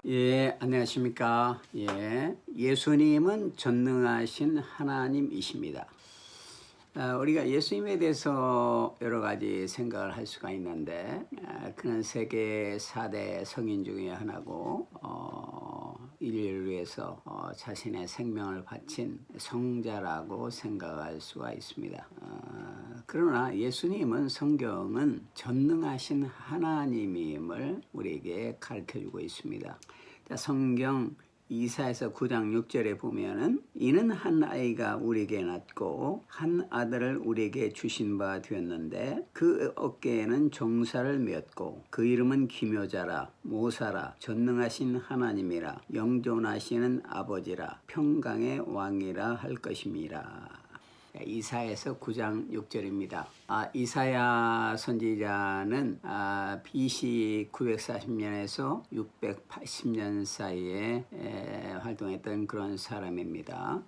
예, 안녕하십니까. 예, 예수님은 전능하신 하나님이십니다. 우리가 예수님에 대해서 여러 가지 생각을 할 수가 있는데, 그는 세계 4대 성인 중에 하나고, 인류를 위해서 자신의 생명을 바친 성자라고 생각할 수가 있습니다. 그러나 예수님은 성경은 전능하신 하나님임을 우리에게 가르쳐주고 있습니다. 자, 성경 이사야서 9장 6절에 보면은 이는 한 아이가 우리에게 낳고 한 아들을 우리에게 주신 바 되었는데 그 어깨에는 종사를 메었고 그 이름은 기묘자라 모사라 전능하신 하나님이라 영존하시는 아버지라 평강의 왕이라 할 것임이라. 이사야서 9장 6절입니다. 이사야 선지자는 BC 940년에서 680년 사이에 활동했던 그런 사람입니다.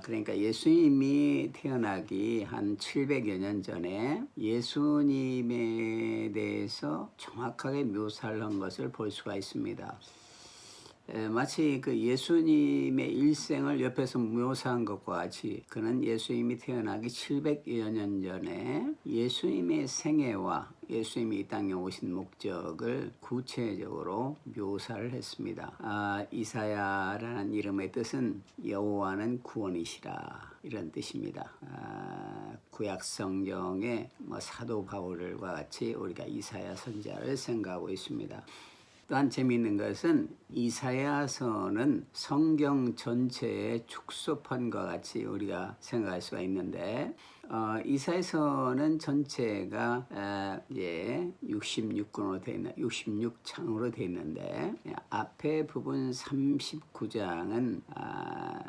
그러니까 예수님이 태어나기 한 700여 년 전에 예수님에 대해서 정확하게 묘사를 한 것을 볼 수가 있습니다. 마치 그 예수님의 일생을 옆에서 묘사한 것과 같이 그는 예수님이 태어나기 700여 년 전에 예수님의 생애와 예수님이 이 땅에 오신 목적을 구체적으로 묘사를 했습니다. 이사야라는 이름의 뜻은 여호와는 구원이시라 이런 뜻입니다. 구약 성경의 사도 바울과 같이 우리가 이사야 선지자를 생각하고 있습니다. 또한 재미있는 것은 이사야서는 성경 전체의 축소판과 같이 우리가 생각할 수가 있는데 이사야서는 전체가 66권으로 되어 있는 66장으로 되어 있는데 앞에 부분 39장은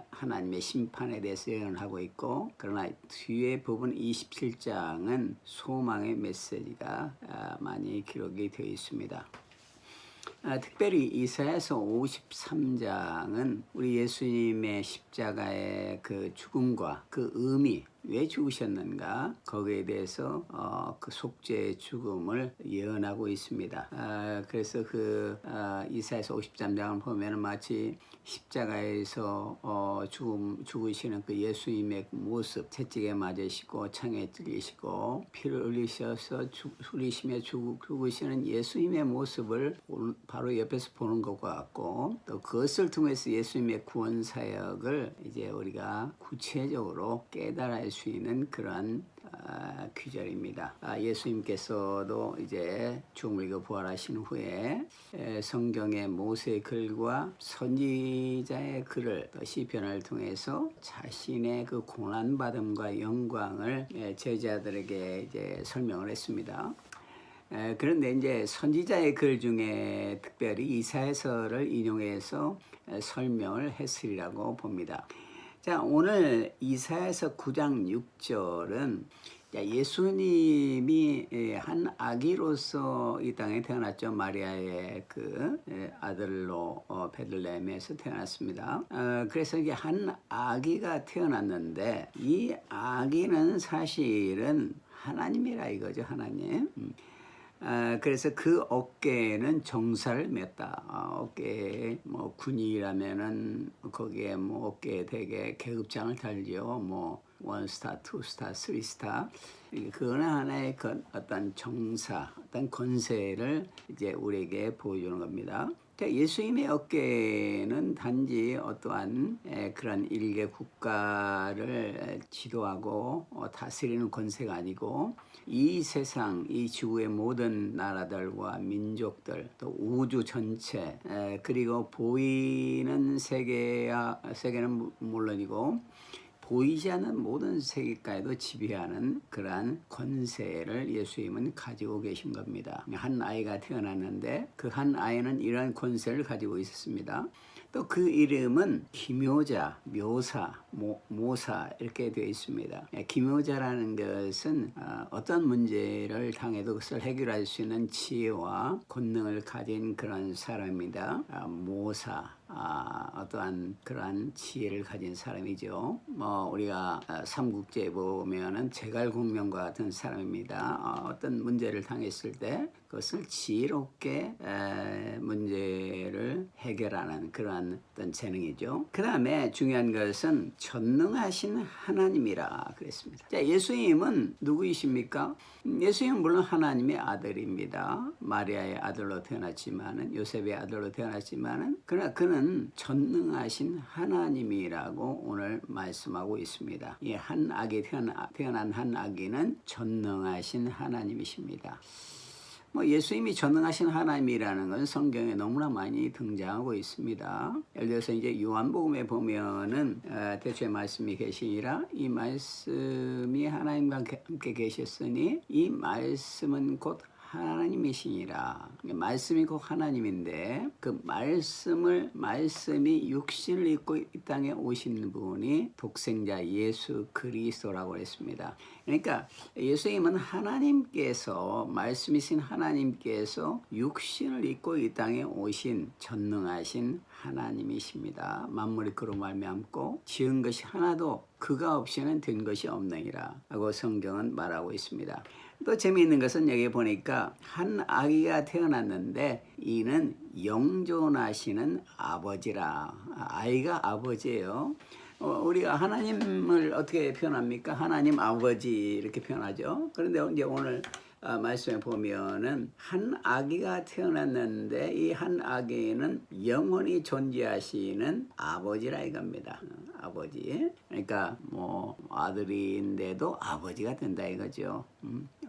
하나님의 심판에 대해서 예언하고 있고 그러나 뒤에 부분 27장은 소망의 메시지가 많이 기록이 되어 있습니다. 특별히 이사야서 53장은 우리 예수님의 십자가의 그 죽음과 그 의미 왜 죽으셨는가 거기에 대해서 그 속죄의 죽음을 예언하고 있습니다. 그래서 그 이사야서 53장을 보면 마치 십자가에서 죽으시는 그 예수님의 모습 채찍에 맞으시고 창에 찔리시고 피를 흘리셔서 흘리시며 죽으시는 예수님의 모습을 바로 옆에서 보는 것과 같고 또 그것을 통해서 예수님의 구원 사역을 이제 우리가 구체적으로 깨달을 수 있는 그러한 귀절입니다. 예수님께서도 이제 죽음을 이고 부활하신 후에 성경의 모세의 글과 선지자의 글을 또 시편을 통해서 자신의 그 고난받음과 영광을 제자들에게 이제 설명을 했습니다. 그런데 이제 선지자의 글 중에 특별히 이사야서를 인용해서 설명을 했으리라고 봅니다. 자, 오늘 이사야서 9장 6절은 예수님이 한 아기로서 이 땅에 태어났죠. 마리아의 그 아들로 베들레헴에서 태어났습니다. 그래서 이게 한 아기가 태어났는데 이 아기는 사실은 하나님이라 이거죠. 하나님. 그래서 그 어깨에는 정사를 맸다. 어깨에 군인이라면은 거기에 어깨에 되게 계급장을 달죠. 원스타, 투스타, 쓰리스타. 그거는 하나의 어떤 정사, 어떤 권세를 이제 우리에게 보여주는 겁니다. 예수님의 어깨는 단지 어떠한 그런 일개 국가를 지도하고 다스리는 권세가 아니고 이 세상, 이 지구의 모든 나라들과 민족들, 또 우주 전체, 그리고 보이는 세계는 물론이고 보이지 않는 모든 세계까지도 지배하는 그러한 권세를 예수님은 가지고 계신 겁니다. 한 아이가 태어났는데 그 한 아이는 이러한 권세를 가지고 있었습니다. 또 그 이름은 기묘자, 묘사, 모사 이렇게 되어 있습니다. 기묘자라는 것은 어떤 문제를 당해도 그것을 해결할 수 있는 지혜와 권능을 가진 그런 사람입니다. 모사, 어떠한 그러한 지혜를 가진 사람이죠. 우리가 삼국지에 보면은 제갈공명과 같은 사람입니다. 어떤 문제를 당했을 때 그것을 지혜롭게 문제를 해결하는 그러한 어떤 재능이죠. 그 다음에 중요한 것은 전능하신 하나님이라 그랬습니다. 자, 예수님은 누구이십니까? 예수님은 물론 하나님의 아들입니다. 마리아의 아들로 태어났지만은, 요셉의 아들로 태어났지만은, 그러나 그는 전능하신 하나님이라고 오늘 말씀하고 있습니다. 이 한 아기 태어난 한 아기는 전능하신 하나님이십니다. 예수님이 전능하신 하나님이라는 건 성경에 너무나 많이 등장하고 있습니다. 예를 들어서 이제 요한복음에 보면은 대초에 말씀이 계시니라, 이 말씀이 하나님과 함께 계셨으니 이 말씀은 곧 하나님이시니라. 말씀이 곧 하나님인데 그 말씀이 육신을 입고 이 땅에 오신 분이 독생자 예수 그리스도라고 했습니다. 그러니까 예수님은 하나님께서, 말씀이신 하나님께서 육신을 입고 이 땅에 오신 전능하신 하나님이십니다. 만물이 그로 말미암고 지은 것이 하나도 그가 없이는 된 것이 없느니라 하고 성경은 말하고 있습니다. 또 재미있는 것은 여기 보니까 한 아기가 태어났는데 이는 영존하시는 아버지라. 아이가 아버지예요. 우리가 하나님을 어떻게 표현합니까? 하나님 아버지 이렇게 표현하죠. 그런데 이제 오늘 말씀에 보면은 한 아기가 태어났는데 이 한 아기는 영원히 존재하시는 아버지라 이겁니다. 아버지. 그러니까 아들인데도 아버지가 된다 이거죠.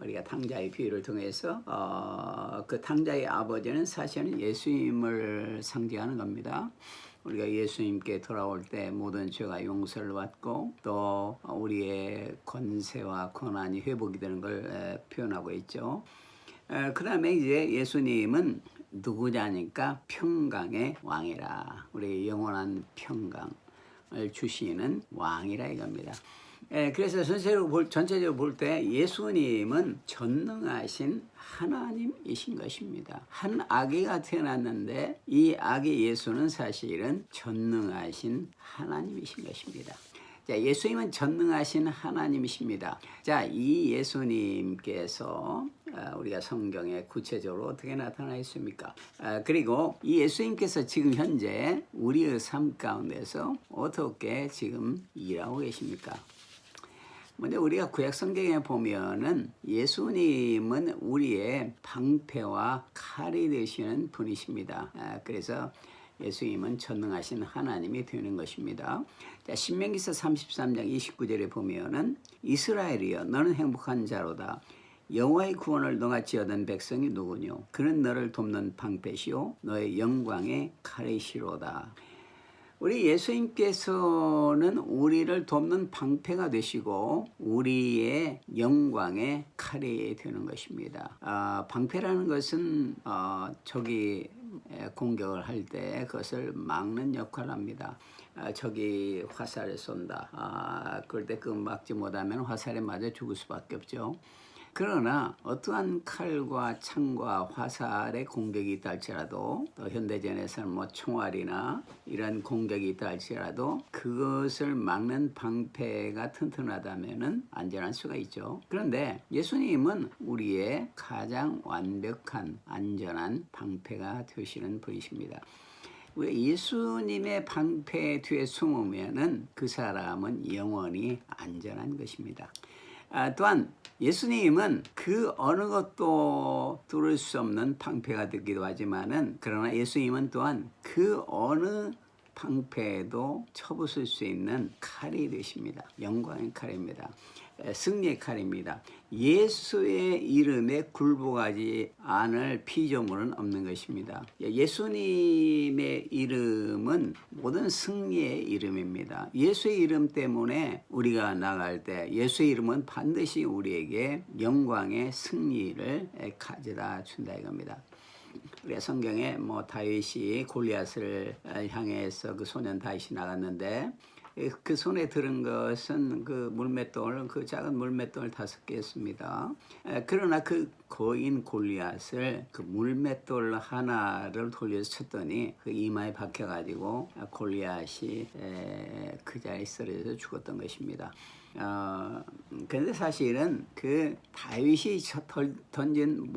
우리가 탕자의 비유를 통해서 그 탕자의 아버지는 사실은 예수님을 상징하는 겁니다. 우리가 예수님께 돌아올 때 모든 죄가 용서를 받고 또 우리의 권세와 권한이 회복이 되는 걸 표현하고 있죠. 그 다음에 이제 예수님은 누구냐니까 평강의 왕이라. 우리 영원한 평강을 주시는 왕이라 이겁니다. 그래서 전체적으로 볼 때 예수님은 전능하신 하나님이신 것입니다. 한 아기가 태어났는데 이 아기 예수는 사실은 전능하신 하나님이신 것입니다. 자, 예수님은 전능하신 하나님이십니다. 자, 이 예수님께서 우리가 성경에 구체적으로 어떻게 나타나 있습니까? 그리고 이 예수님께서 지금 현재 우리의 삶 가운데서 어떻게 지금 일하고 계십니까? 먼저 우리가 구약 성경에 보면은 예수님은 우리의 방패와 칼이 되시는 분이십니다. 그래서 예수님은 전능하신 하나님이 되는 것입니다. 자, 신명기서 33장 29절에 보면은 이스라엘이여 너는 행복한 자로다. 여호와의 구원을 너같이 얻은 백성이 누구뇨? 그는 너를 돕는 방패시오 너의 영광의 칼이시로다. 우리 예수님께서는 우리를 돕는 방패가 되시고 우리의 영광의 칼이 되는 것입니다. 방패라는 것은 적이 공격을 할 때 그것을 막는 역할을 합니다. 적이 화살을 쏜다. 그럴 때 그 막지 못하면 화살에 맞아 죽을 수밖에 없죠. 그러나 어떠한 칼과 창과 화살의 공격이 있다 할지라도 또 현대전에서는 총알이나 이런 공격이 있다 할지라도 그것을 막는 방패가 튼튼하다면 안전할 수가 있죠. 그런데 예수님은 우리의 가장 완벽한 안전한 방패가 되시는 분이십니다. 우리 예수님의 방패 뒤에 숨으면은 그 사람은 영원히 안전한 것입니다. 또한 예수님은 그 어느 것도 뚫을 수 없는 방패가 되기도 하지만은 그러나 예수님은 또한 그 어느 방패에도 쳐부술 수 있는 칼이 되십니다. 영광의 칼입니다. 승리의 칼입니다. 예수의 이름에 굴복하지 않을 피조물은 없는 것입니다. 예수님의 이름은 모든 승리의 이름입니다. 예수의 이름 때문에 우리가 나갈 때 예수의 이름은 반드시 우리에게 영광의 승리를 가져다 준다 이겁니다. 우리 성경에 다윗이 골리앗을 향해서 그 소년 다윗이 나갔는데 그 손에 들은 것은 그 물맷돌, 그 작은 물맷돌 5개였습니다. 그러나 그 거인 골리앗을 그 물맷돌 하나를 돌려서 쳤더니 그 이마에 박혀가지고 골리앗이 그 자리에 쓰러져서 죽었던 것입니다. 근데 사실은 그 다윗이 던진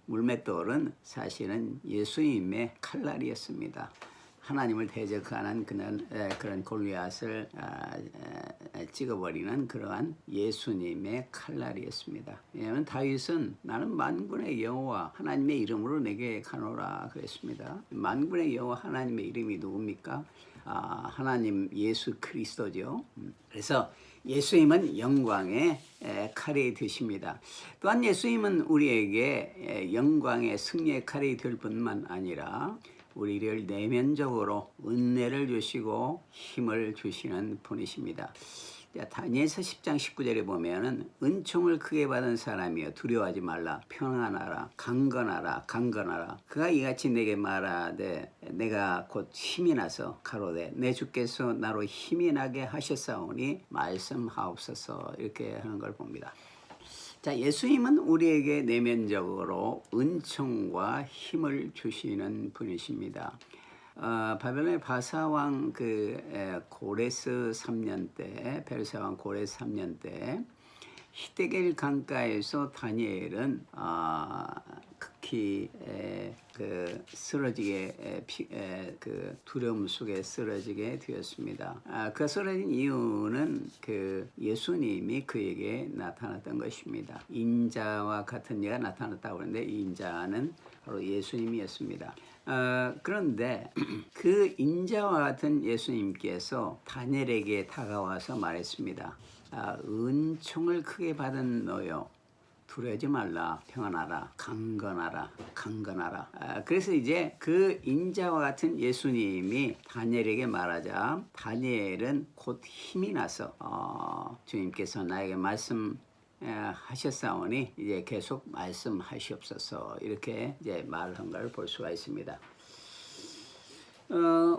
물맷돌은 사실은 예수님의 칼날이었습니다. 하나님을 대적하는 그런 골리앗을 찍어버리는 그러한 예수님의 칼날이었습니다. 왜냐하면 다윗은 나는 만군의 여호와 하나님의 이름으로 내게 가노라 그랬습니다. 만군의 여호와 하나님의 이름이 누굽니까? 하나님 예수 그리스도죠. 그래서 예수님은 영광의 칼이 되십니다. 또한 예수님은 우리에게 영광의 승리의 칼이 될 뿐만 아니라 우리를 내면적으로 은혜를 주시고 힘을 주시는 분이십니다. 다니엘서 10장 19절에 보면은 은총을 크게 받은 사람이여 두려워하지 말라 평안하라 강건하라 그가 이같이 내게 말하되 내가 곧 힘이 나서 가로되 내 주께서 나로 힘이 나게 하셨사오니 말씀하옵소서 이렇게 하는 걸 봅니다. 자, 예수님은 우리에게 내면적으로 은총과 힘을 주시는 분이십니다. 바벨론의 바사왕 고레스 3년 때, 베르사왕 고레스 3년 때 히데겔 강가에서 다니엘은 극히 쓰러지게 두려움 속에 쓰러지게 되었습니다. 그 쓰러진 이유는 그 예수님이 그에게 나타났던 것입니다. 인자와 같은 이가 나타났다고 하는데 이 인자는 바로 예수님이었습니다. 그런데 그 인자와 같은 예수님께서 다니엘에게 다가와서 말했습니다. 은총을 크게 받은 너요 두려워하지 말라 평안하라 강건하라. 그래서 이제 그 인자와 같은 예수님이 다니엘에게 말하자 다니엘은 곧 힘이 나서 주님께서 나에게 하셨사오니 이제 계속 말씀하시옵소서 이렇게 이제 말한 걸 볼 수가 있습니다.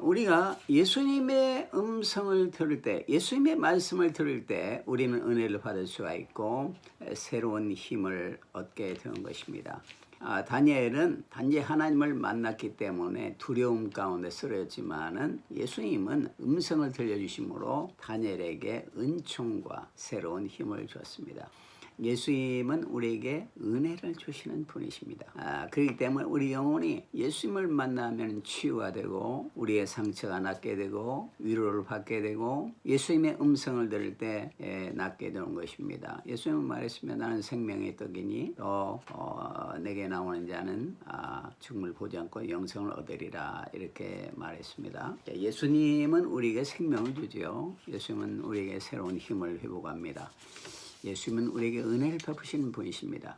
우리가 예수님의 음성을 들을 때, 예수님의 말씀을 들을 때 우리는 은혜를 받을 수가 있고 새로운 힘을 얻게 되는 것입니다. 다니엘은 단지 하나님을 만났기 때문에 두려움 가운데 쓰러졌지만은 예수님은 음성을 들려주심으로 다니엘에게 은총과 새로운 힘을 주었습니다. 예수님은 우리에게 은혜를 주시는 분이십니다. 그렇기 때문에 우리 영혼이 예수님을 만나면 치유가 되고 우리의 상처가 낫게 되고 위로를 받게 되고 예수님의 음성을 들을 때 낫게 되는 것입니다. 예수님은 말했으며 나는 생명의 떡이니 또 내게 나오는 자는 죽음을 보지 않고 영생을 얻으리라 이렇게 말했습니다. 예수님은 우리에게 생명을 주죠. 예수님은 우리에게 새로운 힘을 회복합니다. 예수님은 우리에게 은혜를 베푸시는 분이십니다.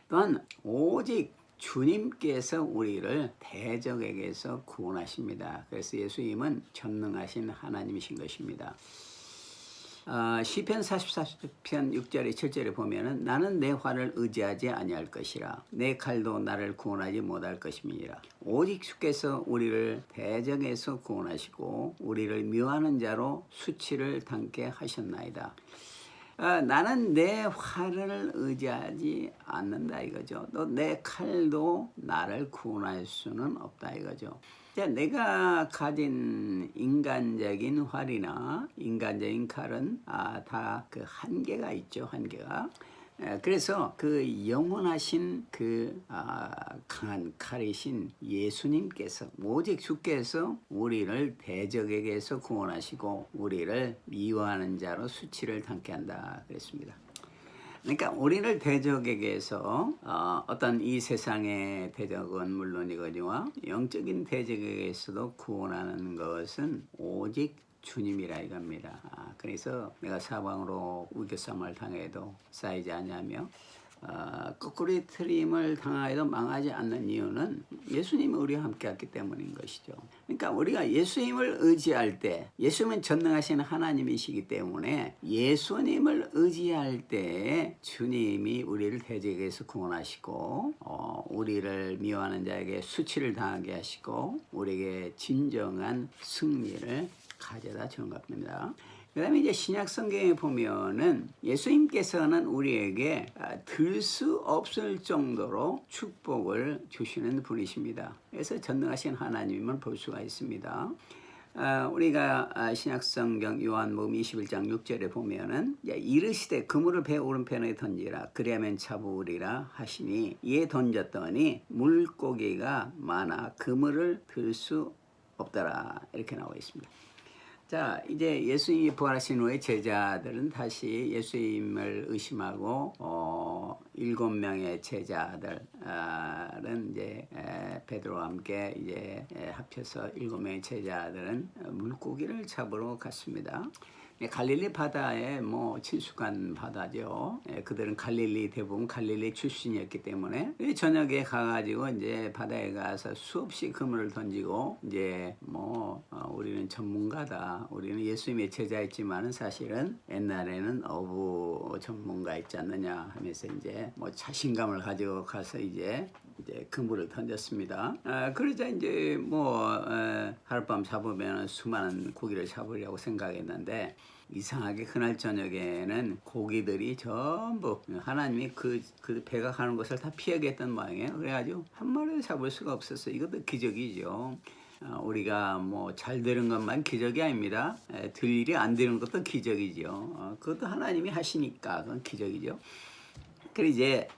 또한 오직 주님께서 우리를 대적에게서 구원하십니다. 그래서 예수님은 전능하신 하나님이신 것입니다. 시편 44편 6절에 7절에 보면은 나는 내 활을 의지하지 아니할 것이라 내 칼도 나를 구원하지 못할 것임이니라. 오직 주께서 우리를 대적에서 구원하시고 우리를 미워하는 자로 수치를 당케 하셨나이다. 나는 내 활을 의지하지 않는다 이거죠. 또 내 칼도 나를 구원할 수는 없다 이거죠. 내가 가진 인간적인 활이나 인간적인 칼은 다 그 한계가 있죠. 한계가. 그래서 그 영원하신 그 강한 칼이신 예수님께서 오직 주께서 우리를 대적에게서 구원하시고 우리를 미워하는 자로 수치를 당케 한다 그랬습니다. 그러니까 우리를 대적에게서 어떤 이 세상의 대적은 물론이거니와 영적인 대적에게서도 구원하는 것은 오직 주님이라 이겁니다. 그래서 내가 사방으로 우겨쌈을 당해도 쌓이지 않냐며 거꾸로 트림을 당하여도 망하지 않는 이유는 예수님이 우리와 함께했기 때문인 것이죠. 그러니까 우리가 예수님을 의지할 때 예수님은 전능하신 하나님이시기 때문에 예수님을 의지할 때 주님이 우리를 대적에서 구원하시고 우리를 미워하는 자에게 수치를 당하게 하시고 우리에게 진정한 승리를 가져다 주는 겁니다. 그 다음에 이제 신약 성경에 보면은 예수님께서는 우리에게 들 수 없을 정도로 축복을 주시는 분이십니다. 그래서 전능하신 하나님을 볼 수가 있습니다. 우리가 신약 성경 요한복음 21장 6절에 보면은 이르시되 그물을 배 오른편에 던지라 그리하면 잡으리라 하시니 이에 던졌더니 물고기가 많아 그물을 들 수 없더라 이렇게 나와 있습니다. 자, 이제 예수님이 부활하신 후에 제자들은 다시 예수님을 의심하고 7명의 제자들은 이제 베드로와 함께 이제 합쳐서 7명의 제자들은 물고기를 잡으러 갔습니다. 갈릴리 바다에 뭐 친숙한 바다죠. 그들은 갈릴리 대부분 갈릴리 출신이었기 때문에 저녁에 가가지고 이제 바다에 가서 수없이 그물을 던지고 이제 뭐 우리는 전문가다. 우리는 예수님의 제자였지만은 사실은 옛날에는 어부 전문가 있지 않느냐 하면서 이제 뭐 자신감을 가지고 가서 이제 그물을 던졌습니다. 그러자 이제 뭐 하룻밤 잡으면 수많은 고기를 잡으려고 생각했는데 이상하게 그날 저녁에는 고기들이 전부 하나님이 그 배가 가는 것을 다 피하겠다는 모양이에요. 그래가지고 한 마리도 잡을 수가 없었어요. 이것도 기적이죠. 우리가 뭐 잘 되는 것만 기적이 아닙니다. 될 일이 안 되는 것도 기적이죠. 그것도 하나님이 하시니까 그건 기적이죠. 그래서 이제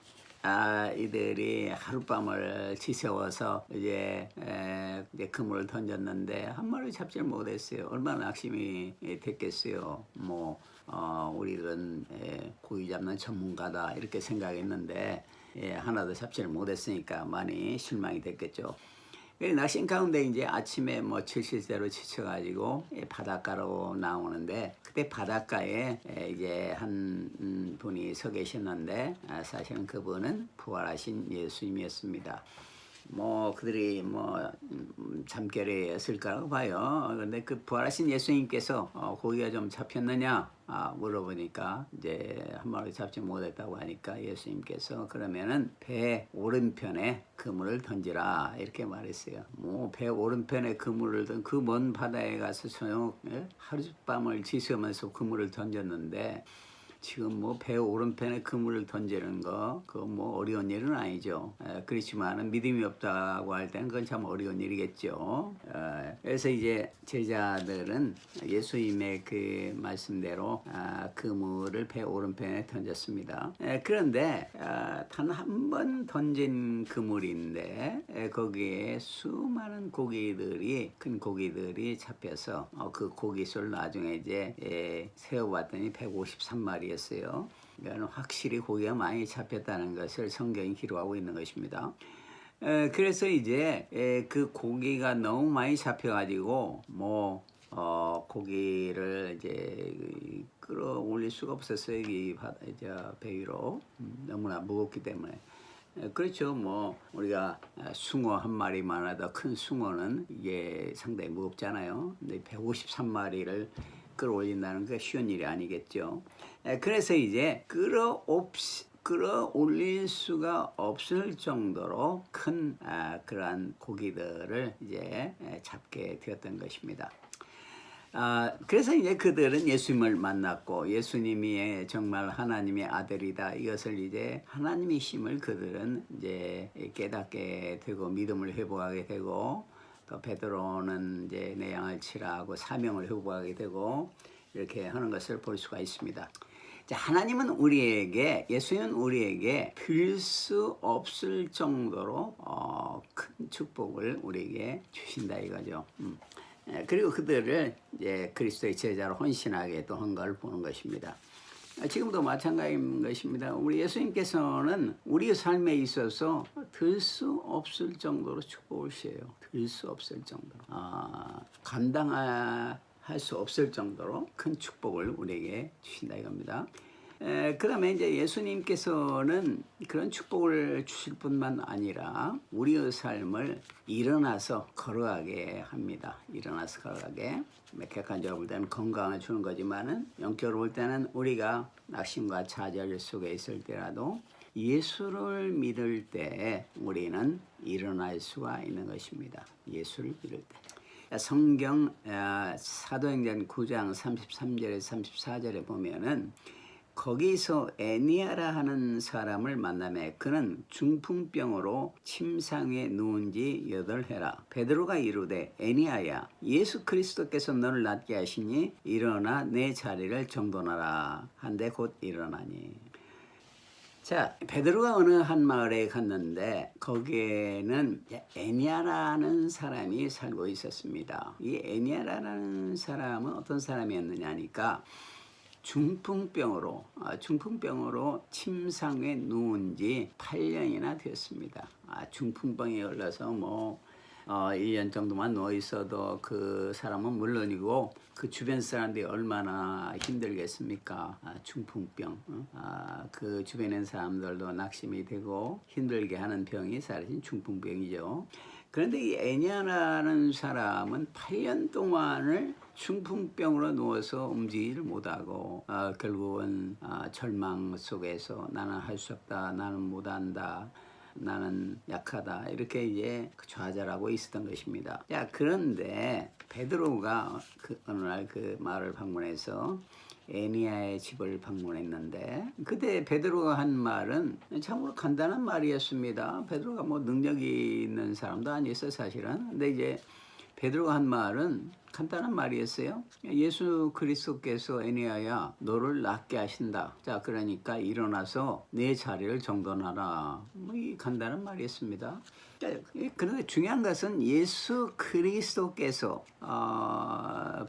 이들이 하룻밤을 지새워서 이제 그물을 던졌는데 한 마리 잡지 못했어요. 얼마나 낙심이 됐겠어요. 뭐 우리들은 고기 잡는 전문가다 이렇게 생각했는데 하나도 잡지를 못했으니까 많이 실망이 됐겠죠. 낙심 가운데 이제 아침에 뭐 질실대로 지쳐가지고 바닷가로 나오는데 그때 바닷가에 이제 한 분이 서 계셨는데 사실은 그분은 부활하신 예수님이었습니다. 뭐 그들이 뭐 잠결이었을까라고 봐요. 그런데 그 부활하신 예수님께서 고기가 좀 잡혔느냐 물어보니까 이제 한 마리 잡지 못했다고 하니까 예수님께서 그러면은 배 오른편에 그물을 던지라 이렇게 말했어요. 뭐 배 오른편에 그물을 던 그 먼 바다에 가서 저녁 하룻밤을 지새우면서 그물을 던졌는데 지금 뭐 배 오른편에 그물을 던지는 거 그거 뭐 어려운 일은 아니죠. 그렇지만 믿음이 없다고 할 때는 그건 참 어려운 일이겠죠. 그래서 이제 제자들은 예수님의 그 말씀대로 그물을 배 오른편에 던졌습니다. 그런데 단 한 번 던진 그물인데 거기에 수많은 고기들이 큰 고기들이 잡혀서 그 고기수를 나중에 이제 세어봤더니 153마리 였어요. 그러니까 확실히 고기가 많이 잡혔다는 것을 성경이 기록하고 있는 것입니다. 그래서 이제 그 고기가 너무 많이 잡혀가지고 뭐 고기를 이제 끌어올릴 수가 없었어요. 이 배 위로 너무나 무겁기 때문에. 그렇죠. 뭐 우리가 숭어 한 마리만 하다 큰 숭어는 이게 상당히 무겁잖아요. 근데 153마리를 끌어올린다는 게 쉬운 일이 아니겠죠. 그래서 이제 끌어올릴 수가 없을 정도로 큰 그러한 고기들을 이제 잡게 되었던 것입니다. 그래서 이제 그들은 예수님을 만났고 예수님이 정말 하나님의 아들이다 이것을 이제 하나님이심을 그들은 이제 깨닫게 되고 믿음을 회복하게 되고 또 베드로는 이제 내 양을 치라 하고 사명을 회복하게 되고 이렇게 하는 것을 볼 수가 있습니다. 하나님은 우리에게 예수님은 우리에게 들 수 없을 정도로 큰 축복을 우리에게 주신다 이거죠. 그리고 그들을 이제 그리스도의 제자로 헌신하게 또 한 걸 보는 것입니다. 지금도 마찬가지인 것입니다. 우리 예수님께서는 우리의 삶에 있어서 들 수 없을 정도로 축복을 주세요. 들 수 없을 정도로 감당할 수 없을 정도로 큰 축복을 우리에게 주신다 이겁니다. 그 다음에 이제 예수님께서는 그런 축복을 주실 뿐만 아니라 우리의 삶을 일어나서 걸어가게 합니다. 일어나서 걸어가게. 객관적으로 볼 때는 건강을 주는 거지만은 영적으로 볼 때는 우리가 낙심과 좌절 속에 있을 때라도 예수를 믿을 때 우리는 일어날 수가 있는 것입니다. 예수를 믿을 때. 성경 사도행전 9장 33절에 34절에 보면은 거기서 애니아라 하는 사람을 만나매 그는 중풍병으로 침상에 누운 지 8해라. 베드로가 이르되 애니아야 예수 그리스도께서 너를 낫게 하시니 일어나 내 자리를 정돈하라 한데 곧 일어나니. 자, 베드로가 어느 한 마을에 갔는데 거기에는 애니아라는 사람이 살고 있었습니다. 이 애니아라는 사람은 어떤 사람이었느냐 하니까 중풍병으로 침상에 누운 지 8년이나 되었습니다. 중풍병에 걸려서 1년 정도만 누워 있어도 그 사람은 물론이고 그 주변 사람들이 얼마나 힘들겠습니까? 중풍병. 그 주변의 사람들도 낙심이 되고 힘들게 하는 병이 사실 중풍병이죠. 그런데 이 애냐라는 사람은 8년 동안을 중풍병으로 누워서 움직이지를 못하고 결국은 절망 속에서 나는 할 수 없다, 나는 못한다, 나는 약하다 이렇게 이제 좌절하고 있었던 것입니다. 자, 그런데 베드로가 어느 날 그 마을을 방문해서 애니아의 집을 방문했는데 그때 베드로가 한 말은 참으로 간단한 말이었습니다. 베드로가 능력이 있는 사람도 아니었어요, 사실은. 근데 이제 베드로가 한 말은 간단한 말이었어요. 예수 그리스도께서 애니아야 너를 낫게 하신다. 자, 그러니까 일어나서 내 자리를 정돈하라. 이 간단한 말이었습니다. 그런데 중요한 것은 예수 그리스도께서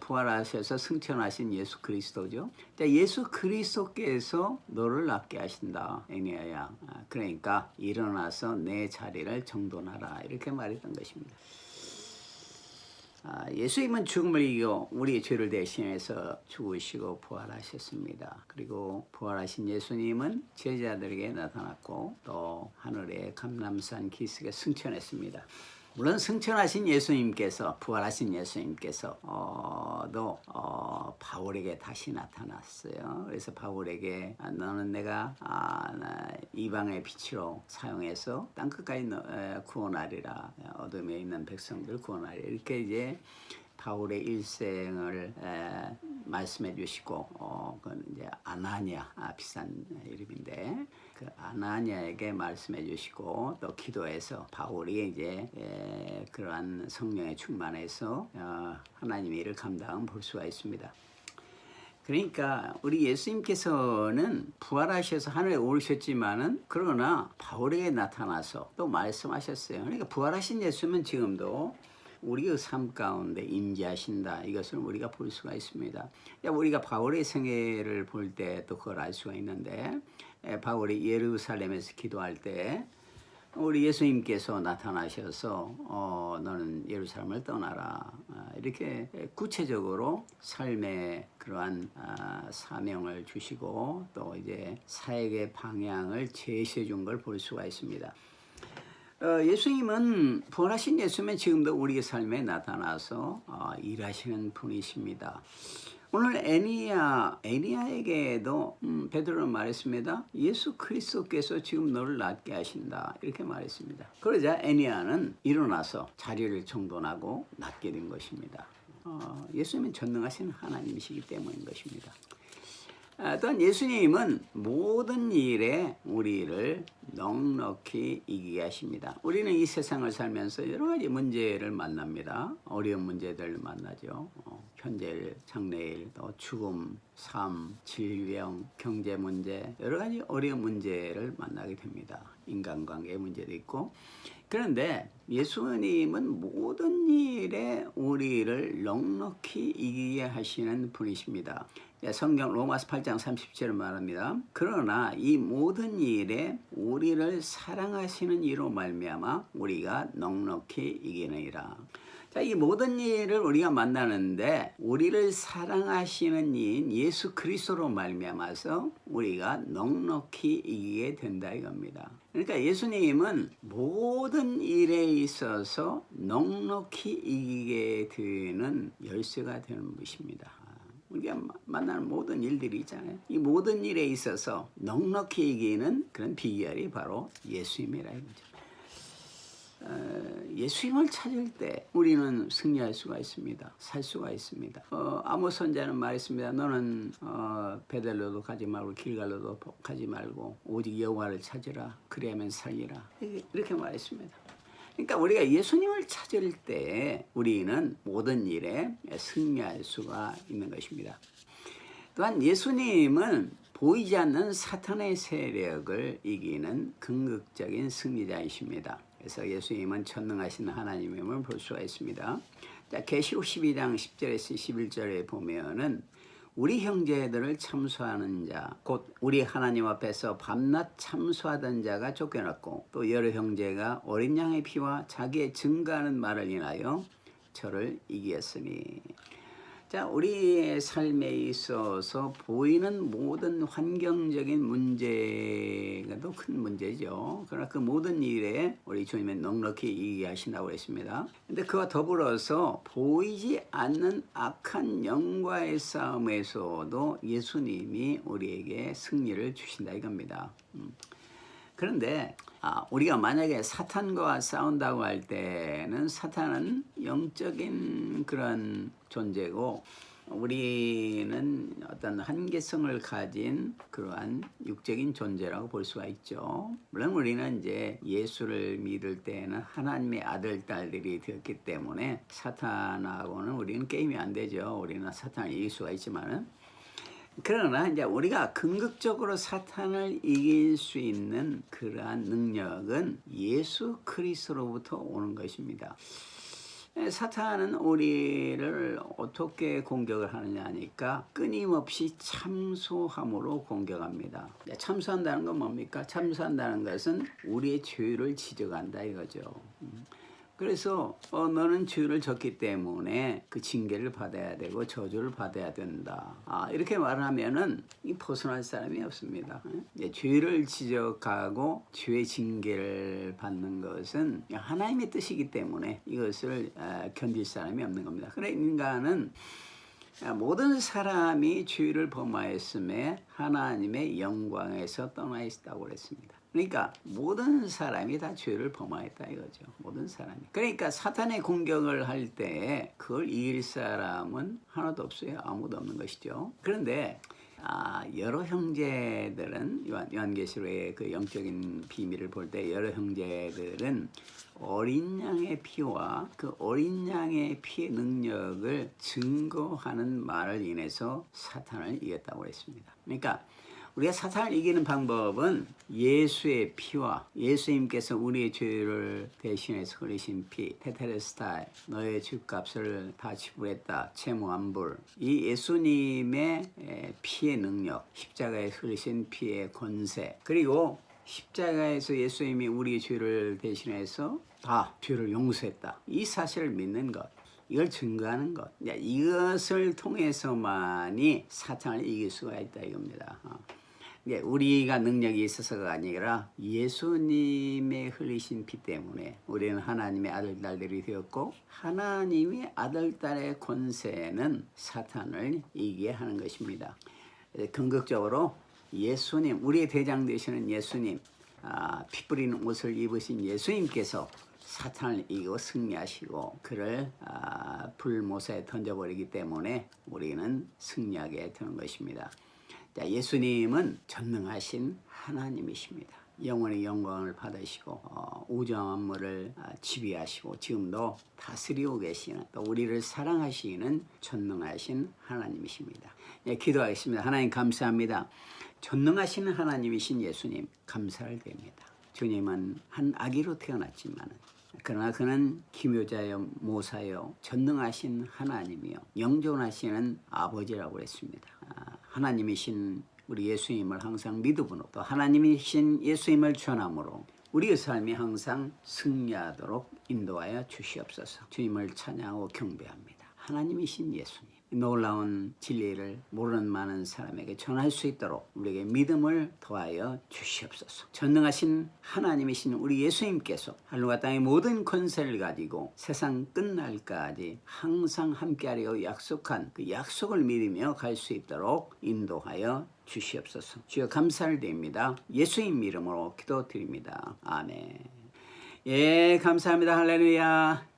부활하셔서 승천하신 예수 그리스도죠. 자, 예수 그리스도께서 너를 낫게 하신다, 애니아야. 그러니까 일어나서 내 자리를 정돈하라. 이렇게 말했던 것입니다. 예수님은 죽음을 이겨 우리의 죄를 대신해서 죽으시고 부활하셨습니다. 그리고 부활하신 예수님은 제자들에게 나타났고 또 하늘의 감람산 기슭에 승천했습니다. 물론 승천하신 예수님께서 부활하신 예수님께서 바울에게 다시 나타났어요. 그래서 바울에게 너는 내가 이방의 빛으로 사용해서 땅끝까지 구원하리라, 어둠에 있는 백성들 구원하리라, 이렇게 이제 바울의 일생을 말씀해 주시고 그건 이제 아나니아, 비싼 이름인데 그 아나니아에게 말씀해 주시고 또 기도해서 바울이 이제 그러한 성령의 충만해서 하나님의 일을 감당한 볼 수가 있습니다. 그러니까 우리 예수님께서는 부활하셔서 하늘에 오르셨지만은 그러나 바울에게 나타나서 또 말씀하셨어요. 그러니까 부활하신 예수님은 지금도 우리의 삶 가운데 임재하신다, 이것을 우리가 볼 수가 있습니다. 우리가 바울의 생애를 볼 때 또 그걸 알 수가 있는데 바울이 예루살렘에서 기도할 때 우리 예수님께서 나타나셔서 너는 예루살렘을 떠나라, 이렇게 구체적으로 삶의 그러한 사명을 주시고 또 이제 사역의 방향을 제시해 준 걸 볼 수가 있습니다. 예수님은 부활하신 예수님은 지금도 우리의 삶에 나타나서 일하시는 분이십니다. 오늘 애니아에게도 베드로는 말했습니다. 예수 그리스도께서 지금 너를 낫게 하신다, 이렇게 말했습니다. 그러자 애니아는 일어나서 자리를 정돈하고 낫게 된 것입니다. 예수님은 전능하신 하나님이시기 때문인 것입니다. 또한 예수님은 모든 일에 우리를 넉넉히 이기게 하십니다. 우리는 이 세상을 살면서 여러 가지 문제를 만납니다. 어려운 문제들을 만나죠. 현재일, 장래일, 또 죽음, 삶, 질병, 경제 문제, 여러 가지 어려운 문제를 만나게 됩니다. 인간관계의 문제도 있고. 그런데 예수님은 모든 일에 우리를 넉넉히 이기게 하시는 분이십니다. 성경 로마서 8장 30절을 말합니다. 그러나 이 모든 일에 우리를 사랑하시는 이로 말미암아 우리가 넉넉히 이기느니라. 자, 이 모든 일을 우리가 만나는데 우리를 사랑하시는 이인 예수 그리스도로 말미암아서 우리가 넉넉히 이기게 된다 이겁니다. 그러니까 예수님은 모든 일에 있어서 넉넉히 이기게 되는 열쇠가 되는 분이십니다. 우리가 만나는 모든 일들이 있잖아요. 이 모든 일에 있어서 넉넉히 이기는 그런 비결이 바로 예수님이라 이거죠. 예수님을 찾을 때 우리는 승리할 수가 있습니다. 살 수가 있습니다. 아모스 선지자는 말했습니다. 너는 베델로도 가지 말고 길갈로도 가지 말고 오직 여호와를 찾으라. 그래야만 살리라. 이렇게 말했습니다. 그러니까 우리가 예수님을 찾을 때 우리는 모든 일에 승리할 수가 있는 것입니다. 또한 예수님은 보이지 않는 사탄의 세력을 이기는 궁극적인 승리자이십니다. 그래서 예수님은 전능하신 하나님임을 볼 수가 있습니다. 자, 계시록 12장 10절에서 11절에 보면은 우리 형제들을 참소하는 자, 곧 우리 하나님 앞에서 밤낮 참소하던 자가 쫓겨났고 또 여러 형제가 어린 양의 피와 자기의 증거하는 말을 인하여 저를 이기었으니. 자, 우리의 삶에 있어서 보이는 모든 환경적인 문제가 더 큰 문제죠. 그러나 그 모든 일에 우리 주님은 넉넉히 이기게 하신다고 했습니다. 근데 그와 더불어서 보이지 않는 악한 영과의 싸움에서도 예수님이 우리에게 승리를 주신다 이겁니다. 그런데 우리가 만약에 사탄과 싸운다고 할 때는 사탄은 영적인 그런 존재고 우리는 어떤 한계성을 가진 그러한 육적인 존재라고 볼 수가 있죠. 물론 우리는 이제 예수를 믿을 때는 하나님의 아들, 딸들이 되었기 때문에 사탄하고는 우리는 게임이 안 되죠. 우리는 사탄을 이길 수가 있지만은 그러나 이제 우리가 궁극적으로 사탄을 이길 수 있는 그러한 능력은 예수 그리스도로부터 오는 것입니다. 사탄은 우리를 어떻게 공격을 하느냐 하니까 끊임없이 참소함으로 공격합니다. 참소한다는 건 뭡니까? 참소한다는 것은 우리의 죄를 지적한다 이거죠. 그래서 너는 죄를 졌기 때문에 그 징계를 받아야 되고 저주를 받아야 된다. 이렇게 말하면은 벗어날 사람이 없습니다. 죄를 지적하고 죄의 징계를 받는 것은 하나님의 뜻이기 때문에 이것을 견딜 사람이 없는 겁니다. 그래 인간은 모든 사람이 죄를 범하였음에 하나님의 영광에서 떠나 있다고 그랬습니다. 그러니까 모든 사람이 다 죄를 범하였다 이거죠. 모든 사람이. 그러니까 사탄의 공격을 할 때 그걸 이길 사람은 하나도 없어요. 아무도 없는 것이죠. 그런데 여러 형제들은 요한계시록의 그 영적인 비밀을 볼 때 여러 형제들은 어린 양의 피와 그 어린 양의 피의 능력을 증거하는 말을 인해서 사탄을 이겼다고 했습니다. 그러니까 우리가 사탄을 이기는 방법은 예수의 피와 예수님께서 우리의 죄를 대신해서 흘리신 피, 테텔레스타이, 너의 죄값을 다 지불했다, 채무환불. 이 예수님의 피의 능력, 십자가에 흘리신 피의 권세, 그리고 십자가에서 예수님이 우리의 죄를 대신해서 다 죄를 용서했다. 이 사실을 믿는 것. 이걸 증거하는 것. 이것을 통해서만이 사탄을 이길 수가 있다 이겁니다. 우리가 능력이 있어서가 아니라 예수님의 흘리신 피 때문에 우리는 하나님의 아들, 딸들이 되었고 하나님의 아들, 딸의 권세는 사탄을 이기게 하는 것입니다. 궁극적으로 예수님, 우리의 대장 되시는 예수님, 피 뿌리는 옷을 입으신 예수님께서 사탄을 이기고 승리하시고 그를 불못에 던져버리기 때문에 우리는 승리하게 되는 것입니다. 자, 예수님은 전능하신 하나님이십니다. 영원히 영광을 받으시고 우주 만물을 지배하시고 지금도 다스리고 계시는 또 우리를 사랑하시는 전능하신 하나님이십니다. 기도하겠습니다. 하나님 감사합니다. 전능하신 하나님이신 예수님 감사를 드립니다. 주님은 한 아기로 태어났지만 그러나 그는 기묘자여 모사여 전능하신 하나님이요 영존하시는 아버지라고 했습니다. 하나님이신 우리 예수님을 항상 믿음으로 또 하나님이신 예수님을 전함으로 우리의 삶이 항상 승리하도록 인도하여 주시옵소서. 주님을 찬양하고 경배합니다. 하나님이신 예수님 놀라운 진리를 모르는 많은 사람에게 전할 수 있도록 우리에게 믿음을 더하여 주시옵소서. 전능하신 하나님이신 우리 예수님께서 하늘과 땅의 모든 권세를 가지고 세상 끝날까지 항상 함께하려 약속한 그 약속을 믿으며 갈 수 있도록 인도하여 주시옵소서. 주여 감사를 드립니다. 예수님 이름으로 기도드립니다. 아멘. 예, 감사합니다. 할렐루야.